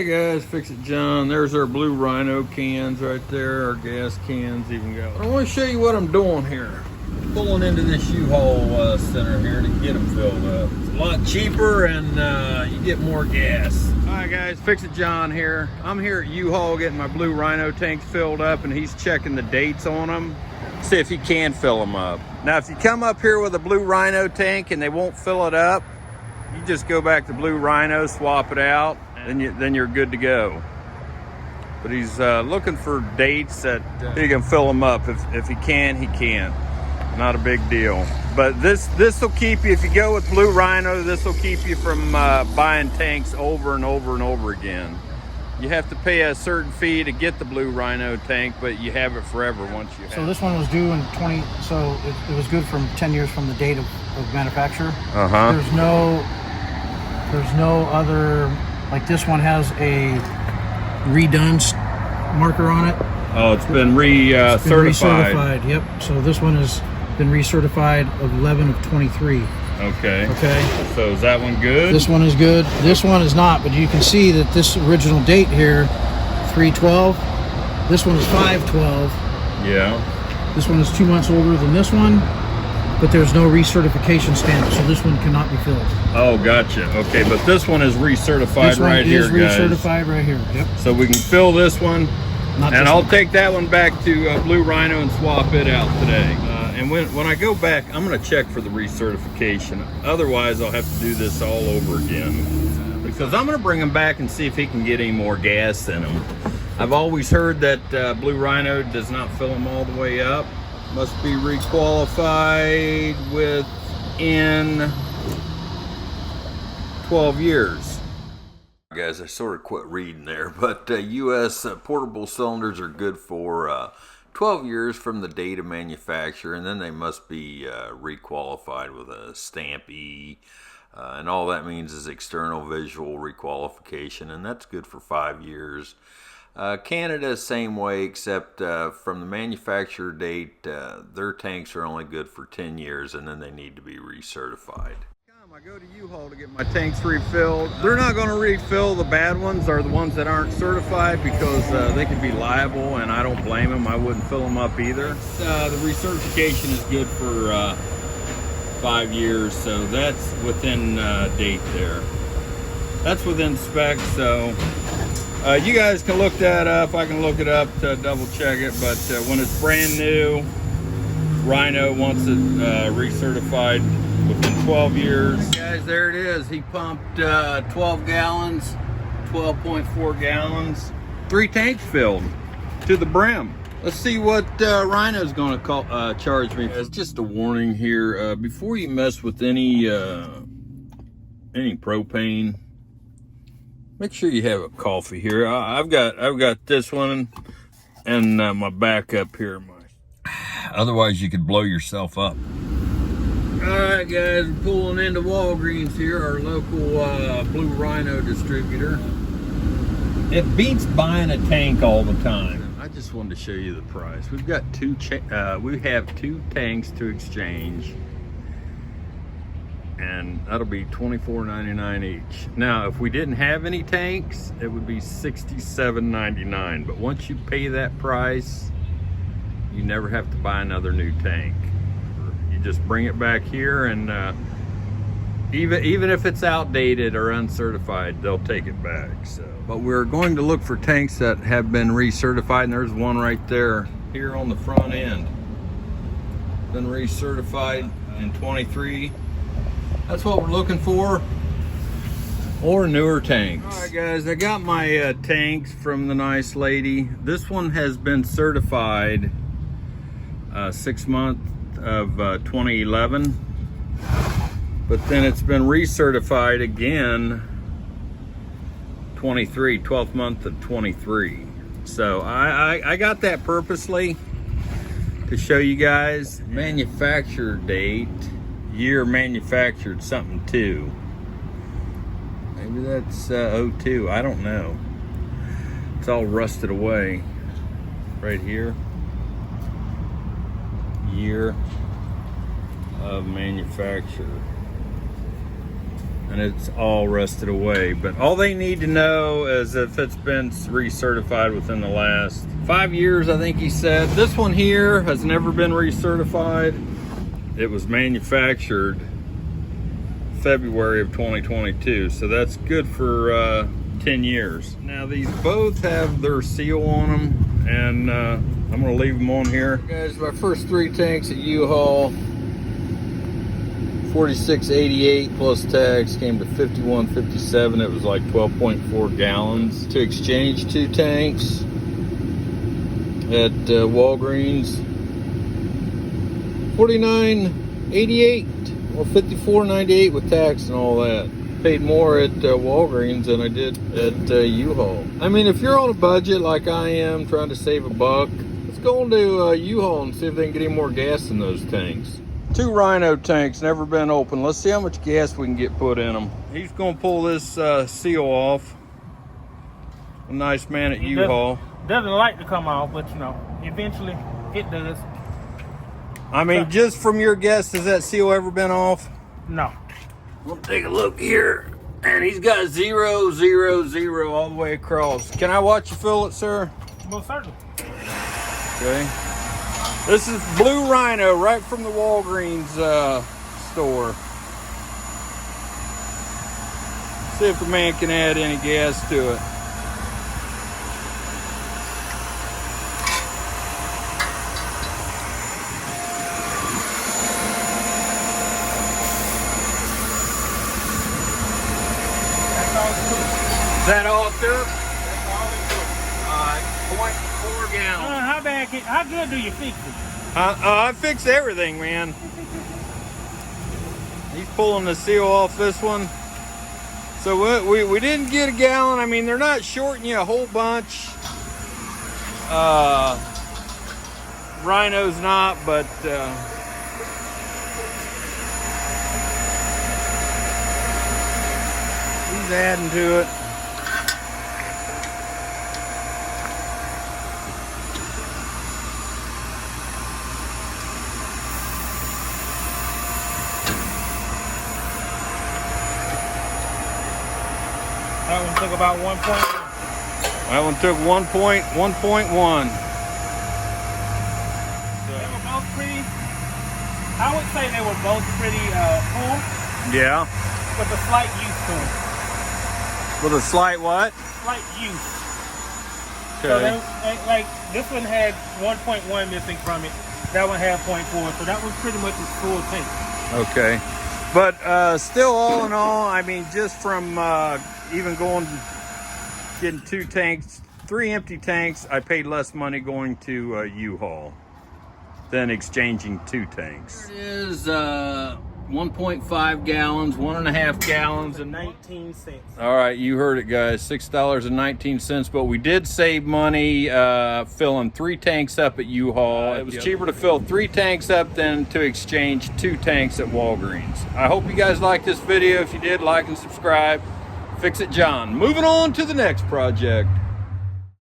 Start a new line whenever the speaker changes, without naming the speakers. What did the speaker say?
Hey guys, Fix It John. There's our Blue Rhino cans right there. Our gas cans even got. I want to show you what I'm doing here. Pulling into this U-Haul center here to get them filled up. It's a lot cheaper and you get more gas. All right guys, Fix It John here. I'm here at U-Haul getting my Blue Rhino tanks filled up, and he's checking the dates on them. See if he can fill them up. Now if you come up here with a Blue Rhino tank and they won't fill it up, you just go back to Blue Rhino, swap it out, then you're good to go. But he's looking for dates that he can fill them up. If he can, he can. Not a big deal. But this will keep you, if you go with Blue Rhino, this will keep you from buying tanks over and over and over again. You have to pay a certain fee to get the Blue Rhino tank, but you have it forever once you have it.
So this one was due in 20, so it was good from 10 years from the date of manufacture. There's no other, like this one has a redone marker on it.
Oh, it's been recertified.
Yep. So this one has been recertified of 11 of 23.
Okay.
Okay.
So is that one good?
This one is good. This one is not, but you can see that this original date here, 3/12. This one is 5/12.
Yeah.
This one is 2 months older than this one, but there's no recertification stamp, so this one cannot be filled.
Oh, gotcha. Okay, but this one is recertified right here, guys.
This one is recertified right here. Yep.
So we can fill this one, and I'll take that one back to Blue Rhino and swap it out today. And when I go back, I'm going to check for the recertification. Otherwise, I'll have to do this all over again. Because I'm going to bring him back and see if he can get any more gas in him. I've always heard that Blue Rhino does not fill them all the way up. Must be re-qualified within 12 years. Guys, I sort of quit reading there, but U.S. portable cylinders are good for 12 years from the date of manufacture, and then they must be re-qualified with a stamp E, and all that means is external visual re-qualification, and that's good for 5 years. Canada, same way, except from the manufacturer date, their tanks are only good for 10 years, and then they need to be recertified. I go to U-Haul to get my tanks refilled. They're not going to refill the bad ones or the ones that aren't certified because they could be liable, and I don't blame them. I wouldn't fill them up either. The recertification is good for 5 years, so that's within date there. That's within specs, so you guys can look that up. I can look it up to double check it, but when it's brand new, Rhino wants it recertified within 12 years. Guys, there it is. He pumped 12 gallons, 12.4 gallons, 3 tanks filled to the brim. Let's see what Rhino's going to charge me. It's just a warning here. Before you mess with any propane, make sure you have a coffee here. I've got this one and my backup here. Otherwise, you could blow yourself up. All right, guys, I'm pulling into Walgreens here, our local Blue Rhino distributor. It beats buying a tank all the time. I just wanted to show you the price. We've got we have 2 tanks to exchange, and that'll be $24.99 each. Now, if we didn't have any tanks, it would be $67.99. But once you pay that price, you never have to buy another new tank. You just bring it back here, and even if it's outdated or uncertified, they'll take it back. So, but we're going to look for tanks that have been recertified, and there's one right there here on the front end. Been recertified in 23. That's what we're looking for, or newer tanks. All right, guys, I got my tanks from the nice lady. This one has been certified 6 months of 2011, but then it's been recertified again 12th month of 23. So I got that purposely to show you guys. Manufacture date, year manufactured something too. Maybe that's 02, I don't know. It's all rusted away right here. Year of manufacture. and it's all rusted away. But all they need to know is if it's been recertified within the last 5 years, I think he said. This one here has never been recertified. It was manufactured February of 2022, so that's good for 10 years. Now these both have their seal on them, and I'm gonna leave them on here. Guys, my first 3 tanks at U-Haul, 46.88 plus tax, came to 51.57. It was like 12.4 gallons. To exchange 2 tanks at Walgreens, 49.88 or 54.98 with tax and all that. Paid more at Walgreens than I did at U-Haul. I mean, if you're on a budget like I am, trying to save a buck, let's go into U-Haul and see if they can get any more gas in those tanks. 2 Rhino tanks, never been open. Let's see how much gas we can get put in them. He's gonna pull this seal off. A nice man at U-Haul.
Doesn't like to come off, but you know, eventually it does.
I mean, just from your guess, has that seal ever been off?
No.
We'll take a look here, and he's got 0, 0, 0 all the way across. Can I watch you fill it, sir?
Most certainly.
Okay. This is Blue Rhino, right from the Walgreens store. See if the man can add any gas to it. Is that all it took?
That's all it took.
0.4 gallons.
How good do you fix it?
I fixed everything, man. He's pulling the seal off this one. So we didn't get a gallon. I mean, they're not shorting you a whole bunch. Rhino's not, but he's adding to it.
That one took about 1 point.
That one took 1.1.
They were both pretty. I would say they were both pretty full,
Yeah.
with a slight use to them.
With a slight what?
Slight use. So
Okay.
like this one had 1.1 missing from it. That one had 0.4. So that was pretty much its full tank.
Okay. But still, all in all, I mean, just from even getting 2 tanks, 3 empty tanks, I paid less money going to U-Haul than exchanging 2 tanks. There it is, 1.5 gallons, 1.5 gallons, and
19 cents.
all right, you heard it, guys, $6.19. But we did save money filling 3 tanks up at U-Haul. It was cheaper to fill 3 tanks up than to exchange 2 tanks at Walgreens. I hope you guys liked this video. If you did, like and subscribe. Fix It John. Moving on to the next project.